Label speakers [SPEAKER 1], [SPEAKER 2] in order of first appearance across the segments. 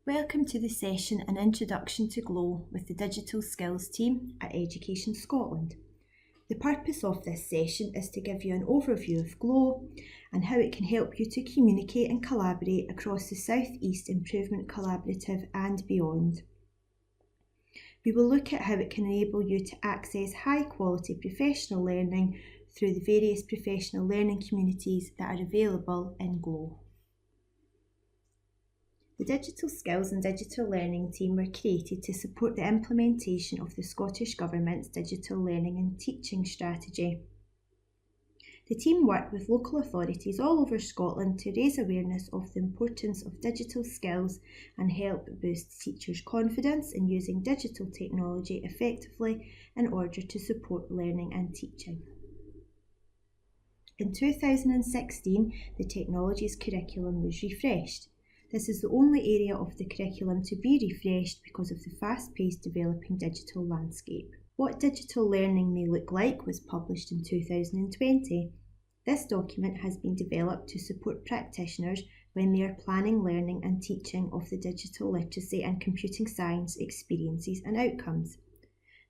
[SPEAKER 1] Welcome to the session An Introduction to GLOW with the Digital Skills team at Education Scotland. The purpose of this session is to give you an overview of GLOW and how it can help you to communicate and collaborate across the South East Improvement Collaborative and beyond. We will look at how it can enable you to access high quality professional learning through the various professional learning communities that are available in GLOW. The Digital Skills and Digital Learning team were created to support the implementation of the Scottish Government's Digital Learning and Teaching Strategy. The team worked with local authorities all over Scotland to raise awareness of the importance of digital skills and help boost teachers' confidence in using digital technology effectively in order to support learning and teaching. In 2016, the Technologies curriculum was refreshed. This is the only area of the curriculum to be refreshed because of the fast-paced developing digital landscape. What digital learning may look like was published in 2020. This document has been developed to support practitioners when they are planning learning and teaching of the digital literacy and computing science experiences and outcomes.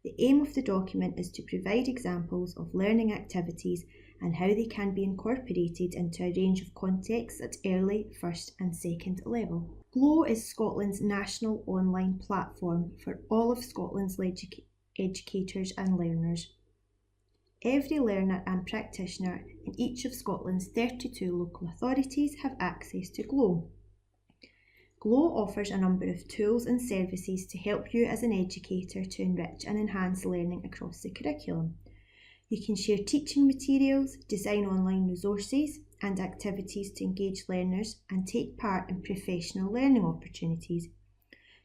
[SPEAKER 1] The aim of the document is to provide examples of learning activities and how they can be incorporated into a range of contexts at early, first and second level. GLOW is Scotland's national online platform for all of Scotland's educators and learners. Every learner and practitioner in each of Scotland's 32 local authorities have access to GLOW. GLOW offers a number of tools and services to help you as an educator to enrich and enhance learning across the curriculum. You can share teaching materials, design online resources and activities to engage learners and take part in professional learning opportunities.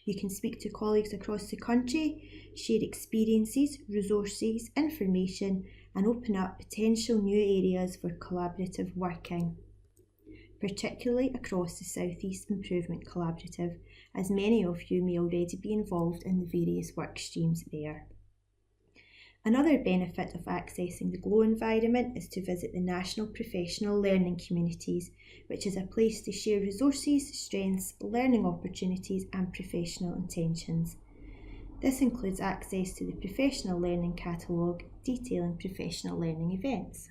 [SPEAKER 1] You can speak to colleagues across the country, share experiences, resources, information and open up potential new areas for collaborative working, particularly across the South East Improvement Collaborative, as many of you may already be involved in the various work streams there. Another benefit of accessing the GLOW environment is to visit the National Professional Learning Communities, which is a place to share resources, strengths, learning opportunities and professional intentions. This includes access to the Professional Learning Catalogue detailing professional learning events.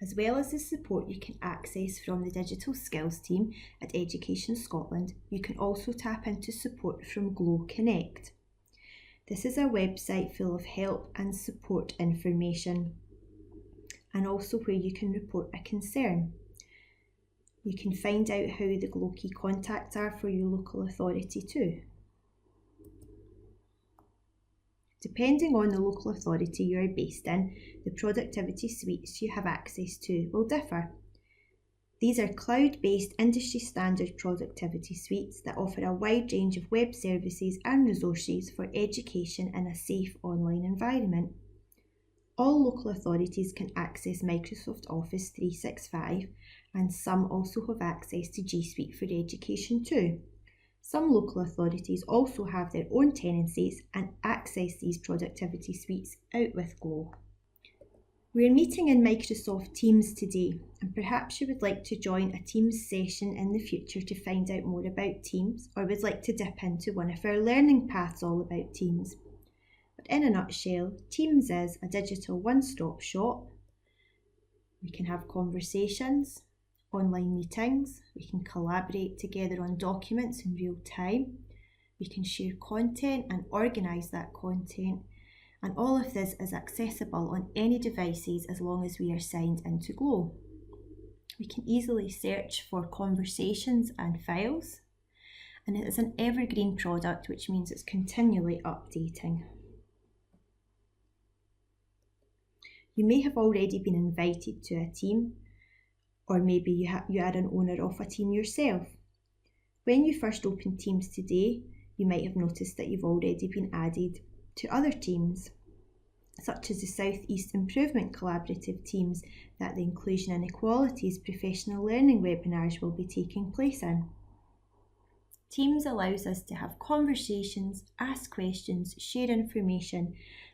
[SPEAKER 1] As well as the support you can access from the Digital Skills team at Education Scotland, you can also tap into support from GLOW Connect. This is a website full of help and support information, and also where you can report a concern. You can find out how the GLOW key contacts are for your local authority too. Depending on the local authority you are based in, the productivity suites you have access to will differ. These are cloud-based industry standard productivity suites that offer a wide range of web services and resources for education in a safe online environment. All local authorities can access Microsoft Office 365 and some also have access to G Suite for Education too. Some local authorities also have their own tenancies and access these productivity suites out with GLOW. We're meeting in Microsoft Teams today, and perhaps you would like to join a Teams session in the future to find out more about Teams, or would like to dip into one of our learning paths all about Teams. But in a nutshell, Teams is a digital one-stop shop. We can have conversations, online meetings, we can collaborate together on documents in real time, we can share content and organise that content, and all of this is accessible on any devices as long as we are signed into GLOW. We can easily search for conversations and files, and it is an evergreen product, which means it's continually updating. You may have already been invited to a team, or maybe you are an owner of a team yourself. When you first opened Teams today, you might have noticed that you've already been added to other teams, such as the South East Improvement Collaborative teams that the Inclusion and Equalities professional learning webinars will be taking place in. Teams allows us to have conversations, ask questions, share information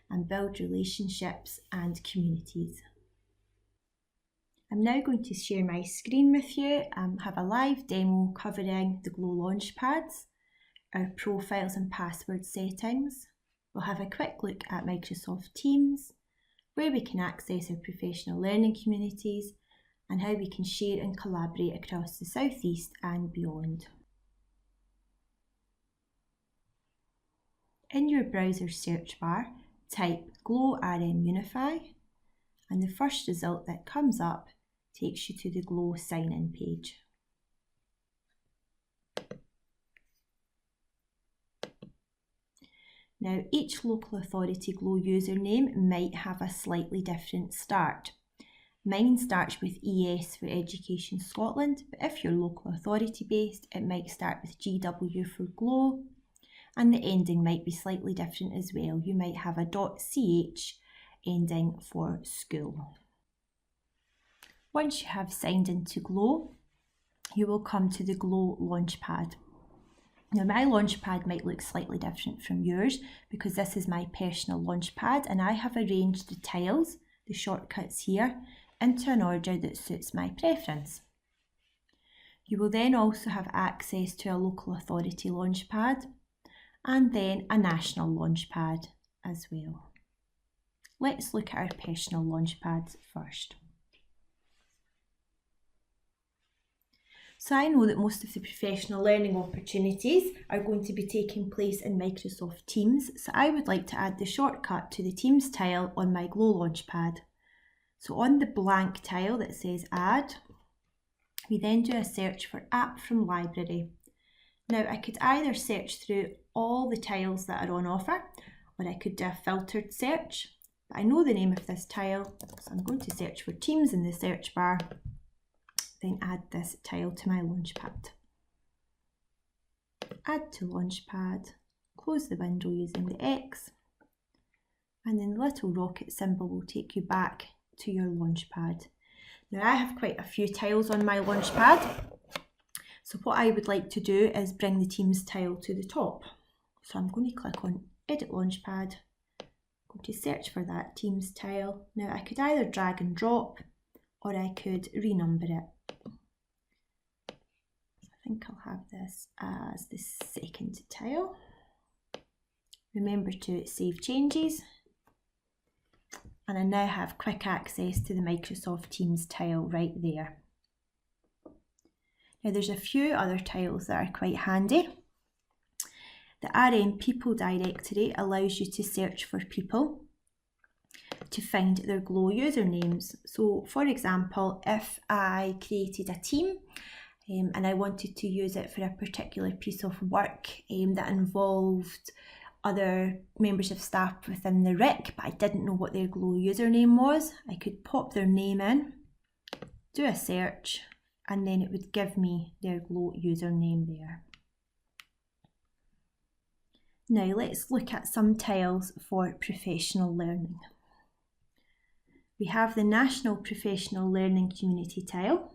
[SPEAKER 1] and build relationships and communities. I'm now going to share my screen with you and have a live demo covering the Glow Launchpads, our profiles and password settings. We'll have a quick look at Microsoft Teams, where we can access our professional learning communities, and how we can share and collaborate across the South East and beyond. In your browser search bar, type Glow RM Unify, and the first result that comes up takes you to the Glow SignIn page. Now, each local authority Glow username might have a slightly different start. Mine starts with ES for Education Scotland, but if you're local authority based, it might start with GW for Glow, and the ending might be slightly different as well. You might have a .ch ending for school. Once you have signed into Glow, you will come to the Glow Launchpad. Now, my Launchpad might look slightly different from yours because this is my personal Launchpad, and I have arranged the tiles, the shortcuts here, into an order that suits my preference. You will then also have access to a local authority Launchpad and then a national Launchpad as well. Let's look at our personal Launchpads first. So I know that most of the professional learning opportunities are going to be taking place in Microsoft Teams, so I would like to add the shortcut to the Teams tile on my Glow Launchpad. So on the blank tile that says Add, we then do a search for App from Library. Now, I could either search through all the tiles that are on offer, or I could do a filtered search. But I know the name of this tile, so I'm going to search for Teams in the search bar, then add this tile to my Launchpad. Add to Launchpad, close the window using the X, and then the little rocket symbol will take you back to your Launchpad. Now, I have quite a few tiles on my Launchpad, so what I would like to do is bring the Teams tile to the top. So I'm going to click on Edit Launchpad, go to search for that Teams tile. Now, I could either drag and drop, or I could renumber it. I think I'll have this as the second tile. Remember to save changes. And I now have quick access to the Microsoft Teams tile right there. Now, there's a few other tiles that are quite handy. The RM People directory allows you to search for people to find their Glow usernames. So, for example, if I created a team and I wanted to use it for a particular piece of work that involved other members of staff within the RIC, but I didn't know what their Glow username was, I could pop their name in, do a search, and then it would give me their Glow username there. Now, let's look at some tiles for professional learning. We have the National Professional Learning Community tile.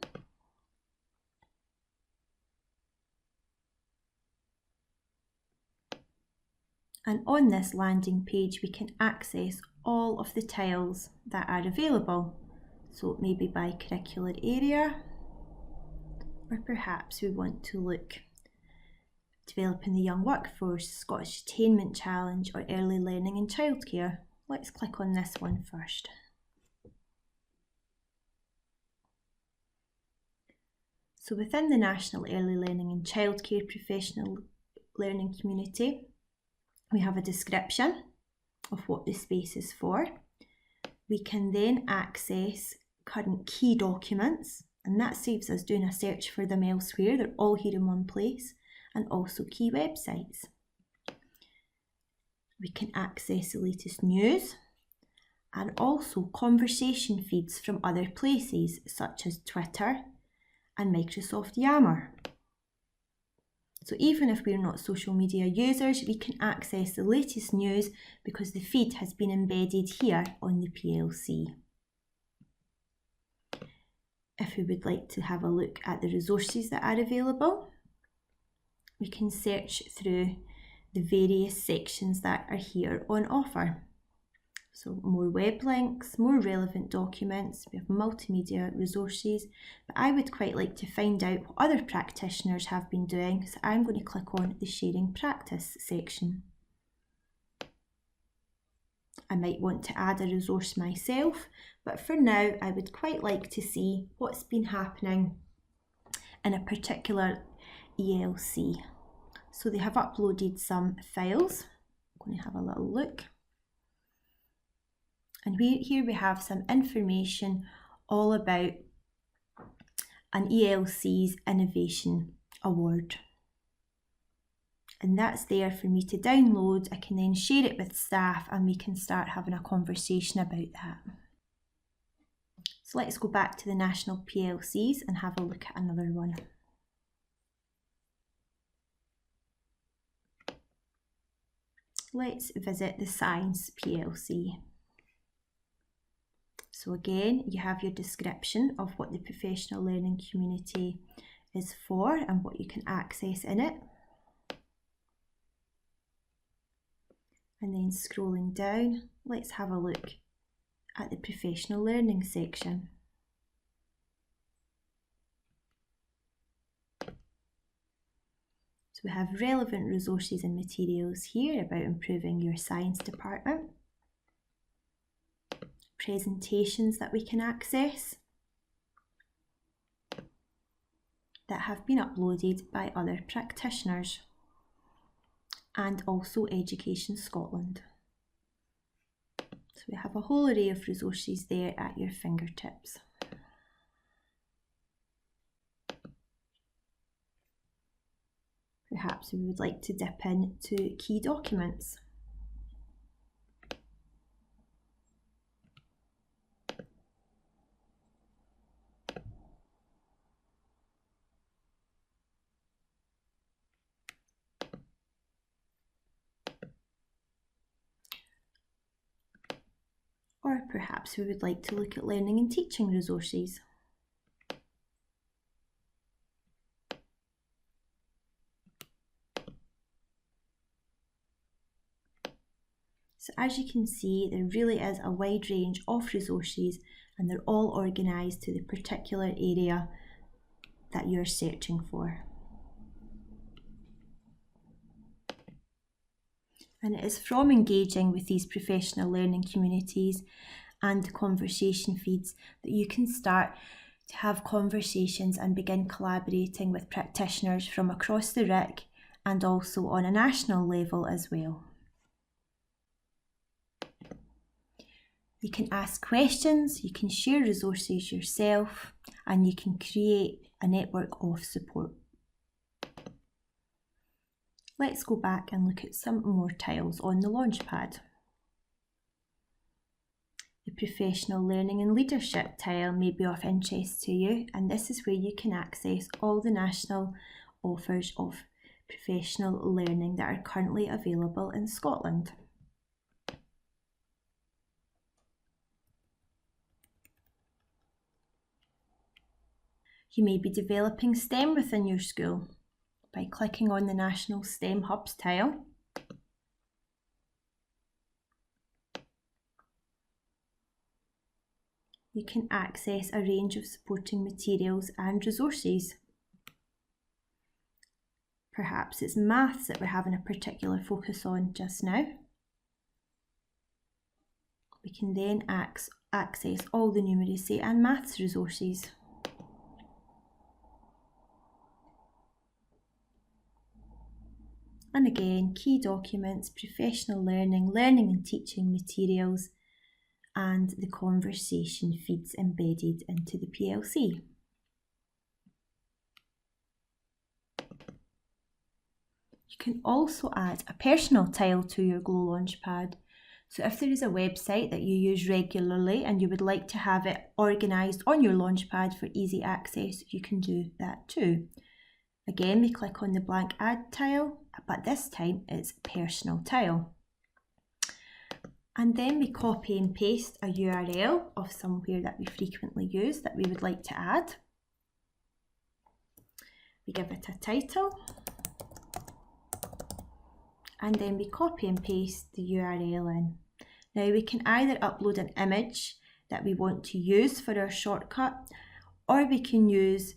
[SPEAKER 1] And on this landing page, we can access all of the tiles that are available. So maybe by curricular area, or perhaps we want to look developing the young workforce, Scottish Attainment Challenge, or early learning and childcare. Let's click on this one first. So within the National Early Learning and Childcare Professional Learning Community, we have a description of what the space is for. We can then access current key documents, and that saves us doing a search for them elsewhere. They're all here in one place, and also key websites. We can access the latest news and also conversation feeds from other places such as Twitter and Microsoft Yammer. So even if we're not social media users, we can access the latest news because the feed has been embedded here on the PLC. If we would like to have a look at the resources that are available, we can search through the various sections that are here on offer. So more web links, more relevant documents, we have multimedia resources, but I would quite like to find out what other practitioners have been doing, so I'm going to click on the Sharing Practice section. I might want to add a resource myself, but for now I would quite like to see what's been happening in a particular ELC. So they have uploaded some files. I'm going to have a little look. And here we have some information all about an ELC's Innovation Award. And that's there for me to download. I can then share it with staff and we can start having a conversation about that. So let's go back to the national PLCs and have a look at another one. Let's visit the Science PLC. So again, you have your description of what the professional learning community is for and what you can access in it. And then scrolling down, let's have a look at the professional learning section. So we have relevant resources and materials here about improving your science department. Presentations that we can access that have been uploaded by other practitioners, and also Education Scotland. So we have a whole array of resources there at your fingertips. Perhaps we would like to dip into key documents. Or perhaps we would like to look at learning and teaching resources. So as you can see, there really is a wide range of resources and they're all organised to the particular area that you're searching for. And it is from engaging with these professional learning communities and conversation feeds that you can start to have conversations and begin collaborating with practitioners from across the RIC and also on a national level as well. You can ask questions, you can share resources yourself, and you can create a network of support. Let's go back and look at some more tiles on the Launchpad. The Professional Learning and Leadership tile may be of interest to you, and this is where you can access all the national offers of professional learning that are currently available in Scotland. You may be developing STEM within your school by clicking on the National STEM Hubs tile. You can access a range of supporting materials and resources. Perhaps it's maths that we're having a particular focus on just now. We can then access all the numeracy and maths resources. And again, key documents, professional learning, learning and teaching materials, and the conversation feeds embedded into the PLC. You can also add a personal tile to your Glow Launchpad. So if there is a website that you use regularly and you would like to have it organised on your Launchpad for easy access, you can do that too. Again, we click on the blank add tile, but this time it's personal tile. And then we copy and paste a URL of somewhere that we frequently use that we would like to add. We give it a title. And then we copy and paste the URL in. Now we can either upload an image that we want to use for our shortcut, or we can use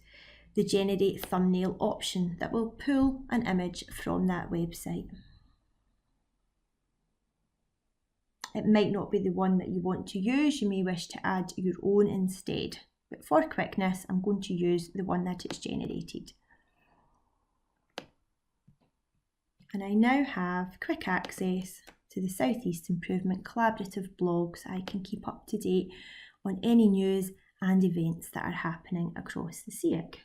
[SPEAKER 1] the generate thumbnail option that will pull an image from that website. It might not be the one that you want to use, you may wish to add your own instead. But for quickness, I'm going to use the one that it's generated. And I now have quick access to the South East Improvement collaborative blog, so I can keep up to date on any news and events that are happening across the SIG.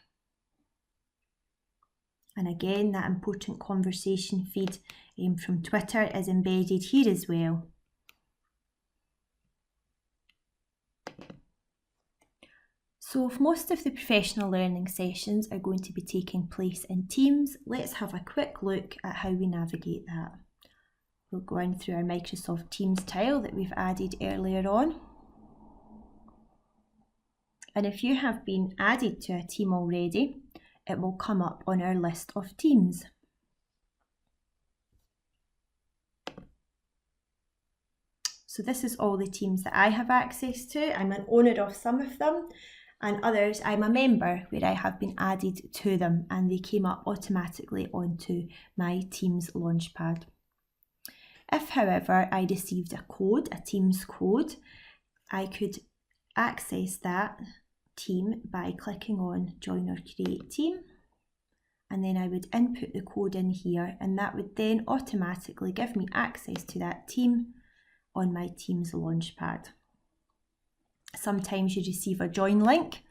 [SPEAKER 1] And again, that important conversation feed from Twitter is embedded here as well. So if most of the professional learning sessions are going to be taking place in Teams, let's have a quick look at how we navigate that. We'll go in through our Microsoft Teams tile that we've added earlier on. And if you have been added to a team already, it will come up on our list of teams. So this is all the teams that I have access to. I'm an owner of some of them, and others I'm a member where I have been added to them and they came up automatically onto my Teams Launchpad. If, however, I received a code, a Teams code, I could access that team by clicking on Join or Create Team, and then I would input the code in here, and that would then automatically give me access to that team on my Teams Launchpad. Sometimes you receive a join link,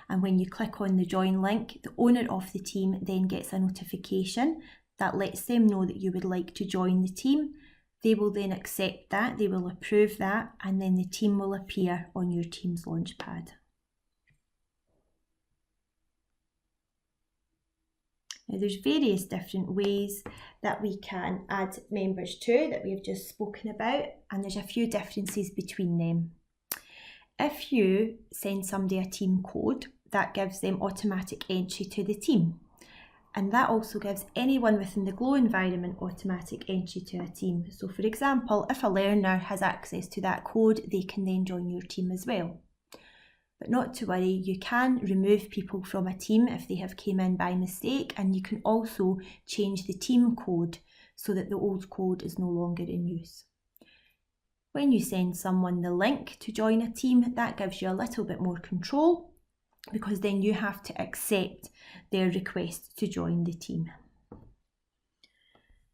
[SPEAKER 1] and when you click on the join link, the owner of the team then gets a notification that lets them know that you would like to join the team. They will then accept that, they will approve that, and then the team will appear on your Teams Launchpad. Now there's various different ways that we can add members to that we've just spoken about, and there's a few differences between them. If you send somebody a team code, that gives them automatic entry to the team. And that also gives anyone within the Glow environment automatic entry to a team. So for example, if a learner has access to that code, they can then join your team as well. But not to worry, you can remove people from a team if they have came in by mistake, and you can also change the team code so that the old code is no longer in use. When you send someone the link to join a team, that gives you a little bit more control, because then you have to accept their request to join the team.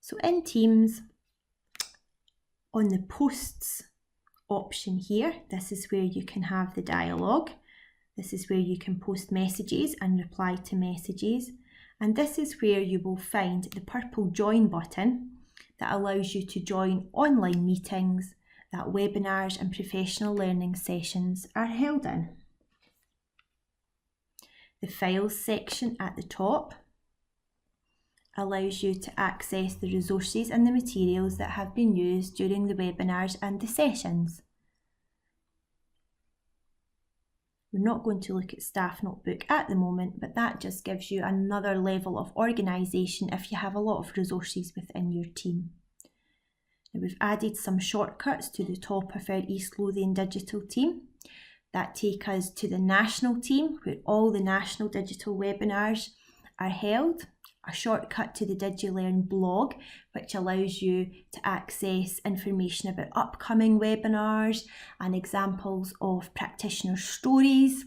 [SPEAKER 1] So in Teams, on the posts option here, this is where you can have the dialogue. This is where you can post messages and reply to messages. And this is where you will find the purple join button that allows you to join online meetings that webinars and professional learning sessions are held in. The Files section at the top allows you to access the resources and the materials that have been used during the webinars and the sessions. We're not going to look at Staff Notebook at the moment, but that just gives you another level of organisation if you have a lot of resources within your team. Now we've added some shortcuts to the top of our East Lothian digital team that take us to the national team where all the national digital webinars are held. A shortcut to the DigiLearn blog, which allows you to access information about upcoming webinars and examples of practitioner stories.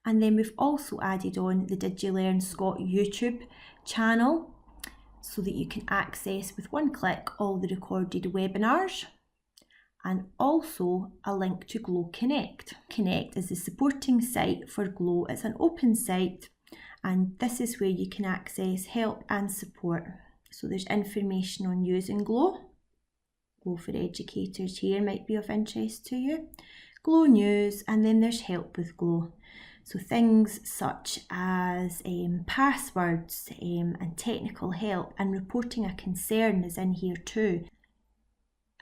[SPEAKER 1] And then we've also added on the DigiLearn Scott YouTube channel so that you can access with one click all the recorded webinars, and also a link to Glow Connect. Connect is the supporting site for Glow. It's an open site, and this is where you can access help and support. So there's information on using Glow. Glow for Educators here might be of interest to you. Glow News, and then there's help with Glow. So things such as passwords and technical help and reporting a concern is in here too.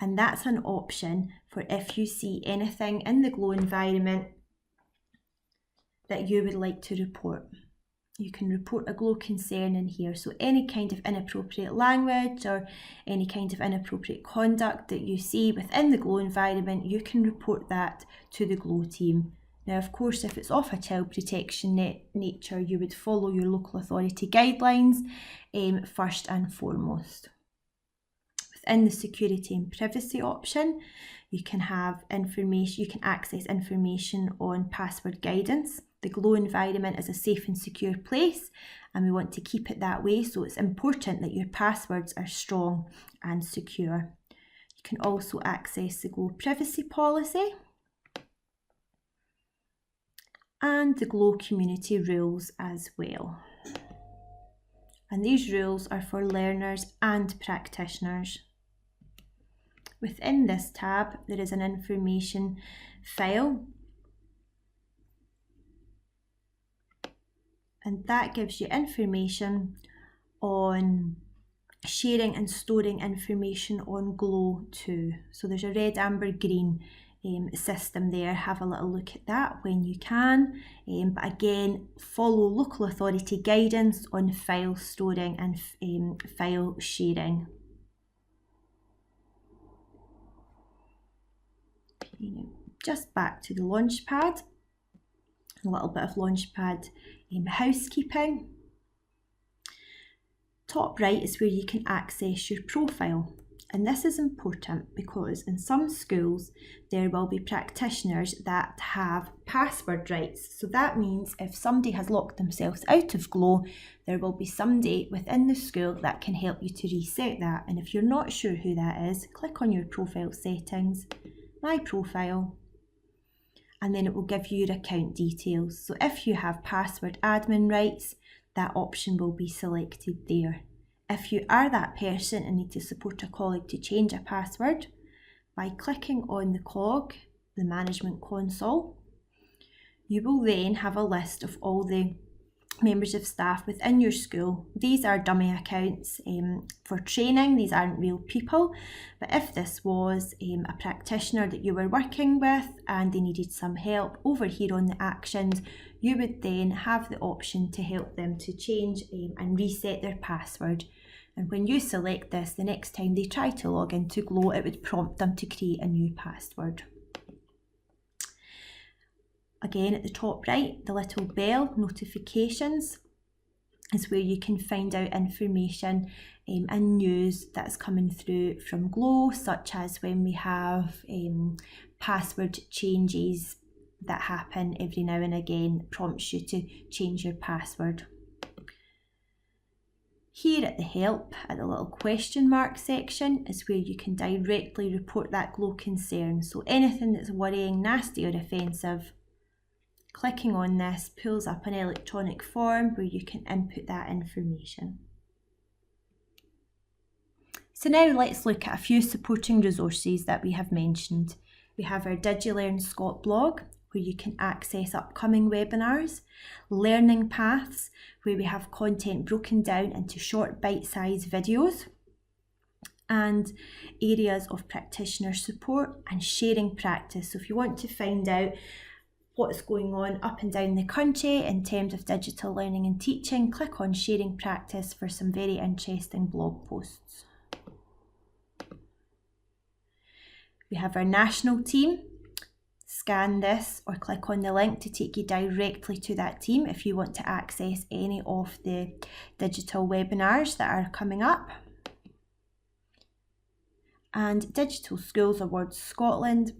[SPEAKER 1] And that's an option for if you see anything in the Glow environment that you would like to report. You can report a GLOW concern in here. So any kind of inappropriate language or any kind of inappropriate conduct that you see within the GLOW environment, you can report that to the GLOW team. Now, of course, if it's of a child protection nature, you would follow your local authority guidelines first and foremost. Within the security and privacy option, you can have information, you can access information on password guidance. The GLOW environment is a safe and secure place, and we want to keep it that way, so it's important that your passwords are strong and secure. You can also access the GLOW privacy policy and the GLOW community rules as well. And these rules are for learners and practitioners. Within this tab, there is an information file, and that gives you information on sharing and storing information on GLOW too. So there's a red, amber, green system there. Have a little look at that when you can. But again, follow local authority guidance on file storing and file sharing. Just back to the Launchpad. A little bit of Launchpad housekeeping. Top right is where you can access your profile, and this is important because in some schools there will be practitioners that have password rights. So that means if somebody has locked themselves out of GLOW, there will be somebody within the school that can help you to reset that. And if you're not sure who that is, click on your profile settings, My Profile, and then it will give you your account details. So if you have password admin rights, that option will be selected there. If you are that person and need to support a colleague to change a password, by clicking on the cog, the management console, you will then have a list of all the members of staff within your school. These are dummy accounts for training. These aren't real people, but if this was a practitioner that you were working with and they needed some help, over here on the actions you would then have the option to help them to change and reset their password. And when you select this, the next time they try to log into GLOW, it would prompt them to create a new password. Again, at the top right, the little bell, notifications, is where you can find out information and news that's coming through from GLOW, such as when we have password changes that happen every now and again, prompts you to change your password. Here at the help, at the little question mark section, is where you can directly report that GLOW concern. So anything that's worrying, nasty or offensive, clicking on this pulls up an electronic form where you can input that information. So now let's look at a few supporting resources that we have mentioned. We have our DigiLearn Scot blog, where you can access upcoming webinars, learning paths, where we have content broken down into short bite-sized videos, and areas of practitioner support and sharing practice. So if you want to find out what's going on up and down the country in terms of digital learning and teaching, click on sharing practice for some very interesting blog posts. We have our national team. Scan this or click on the link to take you directly to that team if you want to access any of the digital webinars that are coming up. And Digital Schools Awards Scotland.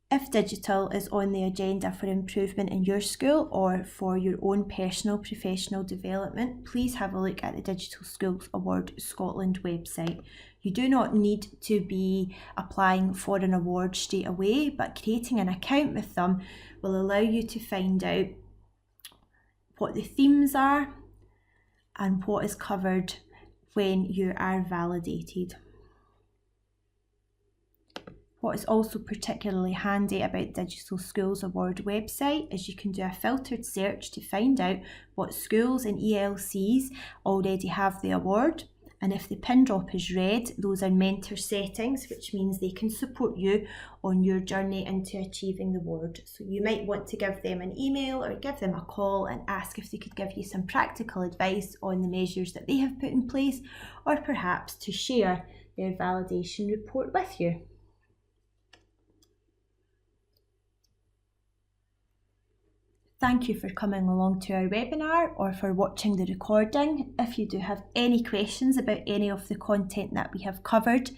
[SPEAKER 1] If digital is on the agenda for improvement in your school or for your own personal professional development, please have a look at the Digital Schools Award Scotland website. You do not need to be applying for an award straight away, but creating an account with them will allow you to find out what the themes are and what is covered when you are validated. What is also particularly handy about Digital Schools Award website is you can do a filtered search to find out what schools and ELCs already have the award, And if the pin drop is red, those are mentor settings, which means they can support you on your journey into achieving the award. So you might want to give them an email or give them a call and ask if they could give you some practical advice on the measures that they have put in place, or perhaps to share their validation report with you. Thank you for coming along to our webinar or for watching the recording. If you do have any questions about any of the content that we have covered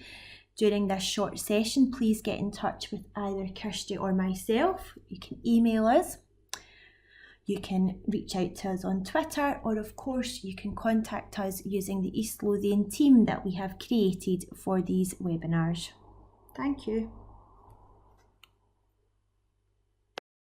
[SPEAKER 1] during this short session, please get in touch with either Kirsty or myself. You can email us, you can reach out to us on Twitter, or of course you can contact us using the East Lothian team that we have created for these webinars. Thank you.